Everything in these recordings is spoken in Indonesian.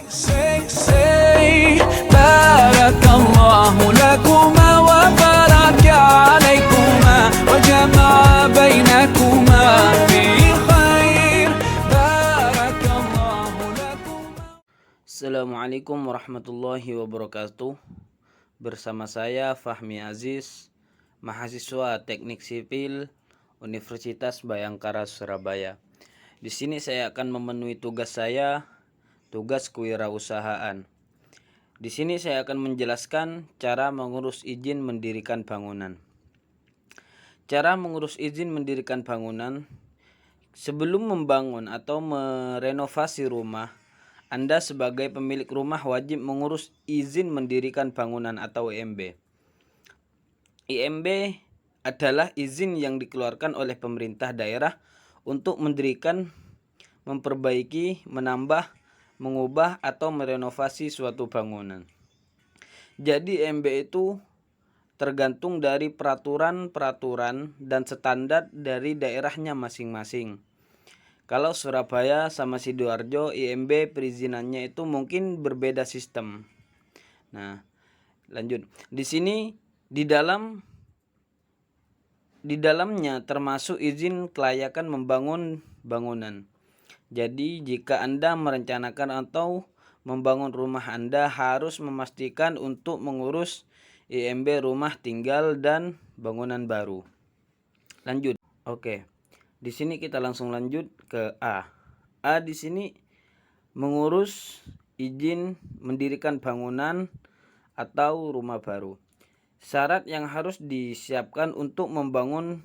say barakallahu lakuma wa baraka alaykuma wa jama'a bainakuma fi khair barakallahu lakuma. Assalamualaikum warahmatullahi wabarakatuh. Bersama saya Fahmi Aziz, mahasiswa Teknik Sipil Universitas Bhayangkara Surabaya. Di sini saya akan memenuhi tugas kewirausahaan. Di sini saya akan menjelaskan cara mengurus izin mendirikan bangunan. Cara mengurus izin mendirikan bangunan. Sebelum membangun atau merenovasi rumah, Anda sebagai pemilik rumah wajib mengurus izin mendirikan bangunan atau IMB. IMB adalah izin yang dikeluarkan oleh pemerintah daerah untuk mendirikan, memperbaiki, menambah, mengubah, atau merenovasi suatu bangunan. Jadi IMB itu tergantung dari peraturan dan standar dari daerahnya masing-masing. Kalau Surabaya sama Sidoarjo, IMB perizinannya itu mungkin berbeda sistem. Nah, lanjut. Di sini di dalamnya termasuk izin kelayakan membangun bangunan. Jadi jika Anda merencanakan atau membangun rumah, Anda harus memastikan untuk mengurus IMB rumah tinggal dan bangunan baru. Lanjut. Oke. Di sini kita langsung lanjut ke A. A di sini mengurus izin mendirikan bangunan atau rumah baru. Syarat yang harus disiapkan untuk membangun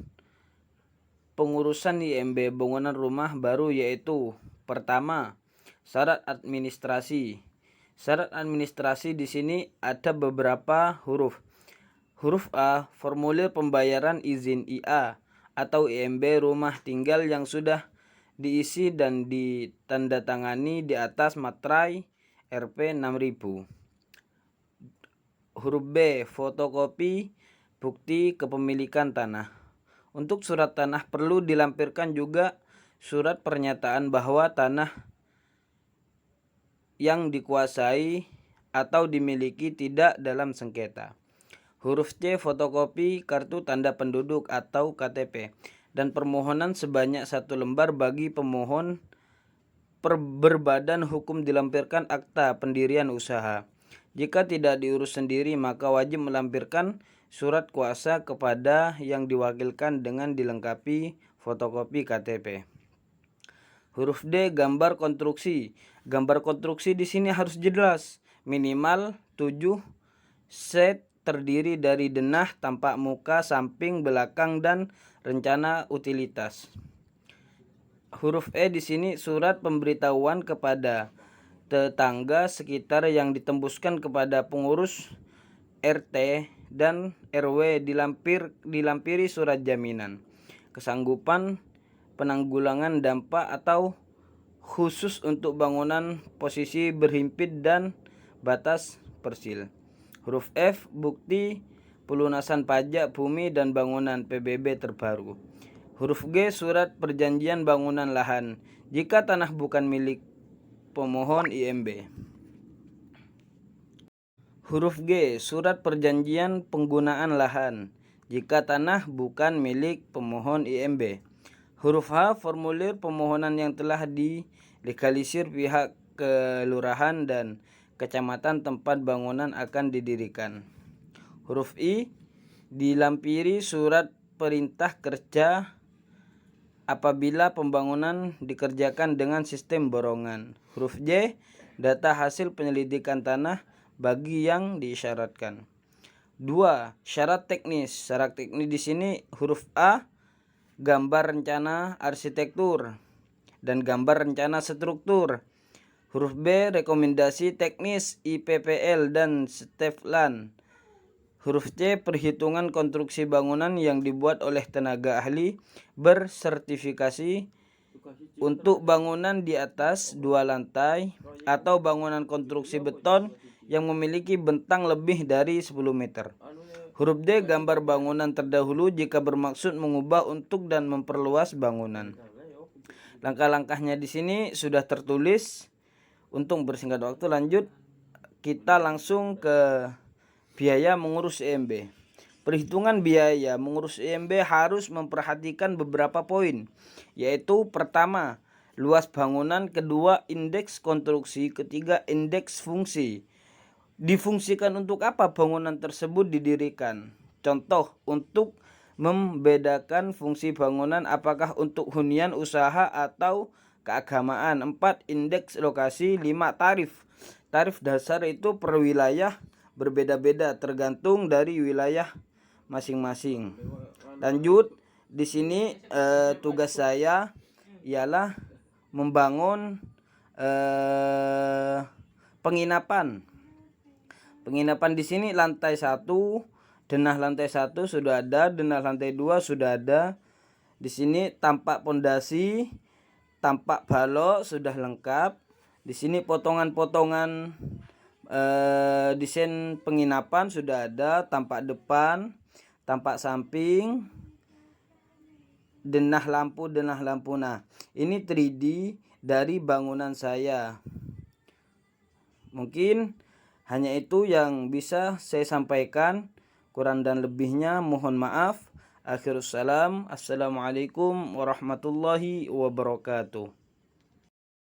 pengurusan IMB bangunan rumah baru yaitu: pertama, syarat administrasi. Syarat administrasi di sini ada beberapa huruf. Huruf A, formulir pembayaran izin IA atau IMB rumah tinggal yang sudah diisi dan ditandatangani di atas materai RP 6000. Huruf B, fotokopi bukti kepemilikan tanah. Untuk surat tanah perlu dilampirkan juga surat pernyataan bahwa tanah yang dikuasai atau dimiliki tidak dalam sengketa. Huruf C, fotokopi kartu tanda penduduk atau KTP dan permohonan sebanyak 1 lembar bagi pemohon. Berbadan hukum dilampirkan akta pendirian usaha. Jika tidak diurus sendiri, maka wajib melampirkan surat kuasa kepada yang diwakilkan dengan dilengkapi fotokopi KTP. Huruf D, gambar konstruksi. Gambar konstruksi di sini harus jelas, minimal 7 set, terdiri dari denah, tampak muka, samping, belakang, dan rencana utilitas. Huruf E di sini surat pemberitahuan kepada tetangga sekitar yang ditembuskan kepada pengurus RT dan RW, dilampiri surat jaminan kesanggupan penanggulangan dampak atau khusus untuk bangunan posisi berhimpit dan batas persil. Huruf F, bukti pelunasan pajak bumi dan bangunan PBB terbaru. Huruf G, surat perjanjian bangunan lahan jika tanah bukan milik pemohon IMB. Huruf G, surat perjanjian penggunaan lahan jika tanah bukan milik pemohon IMB. Huruf H, formulir permohonan yang telah dilegalisir pihak kelurahan dan kecamatan tempat bangunan akan didirikan. Huruf I, dilampiri surat perintah kerja apabila pembangunan dikerjakan dengan sistem borongan. Huruf J, data hasil penyelidikan tanah bagi yang diisyaratkan. 2. Syarat teknis. Syarat teknis di sini huruf A, gambar rencana arsitektur dan gambar rencana struktur. Huruf B, rekomendasi teknis IPPL dan Steflan. Huruf C, perhitungan konstruksi bangunan yang dibuat oleh tenaga ahli bersertifikasi untuk bangunan di atas 2 lantai atau bangunan konstruksi beton yang memiliki bentang lebih dari 10 meter. Huruf D, gambar bangunan terdahulu jika bermaksud mengubah untuk dan memperluas bangunan. Langkah-langkahnya di sini sudah tertulis. Untuk bersingkat waktu, lanjut kita langsung ke biaya mengurus IMB. Perhitungan biaya mengurus IMB harus memperhatikan beberapa poin, yaitu pertama, luas bangunan, kedua, indeks konstruksi, ketiga, indeks fungsi. Difungsikan untuk apa bangunan tersebut didirikan? Contoh, untuk membedakan fungsi bangunan apakah untuk hunian, usaha, atau keagamaan. 4. Indeks lokasi. 5. Tarif. Tarif dasar itu per wilayah berbeda-beda tergantung dari wilayah masing-masing. Lanjut, di sini tugas saya ialah membangun penginapan. Penginapan di sini lantai 1, denah lantai 1 sudah ada, denah lantai 2 sudah ada. Di sini tampak pondasi, tampak balok sudah lengkap. Di sini potongan-potongan desain penginapan sudah ada, tampak depan, tampak samping, denah lampu. Nah, ini 3D dari bangunan saya. Mungkin hanya itu yang bisa saya sampaikan. Kurang dan lebihnya mohon maaf. Akhirus salam. Assalamualaikum warahmatullahi wabarakatuh.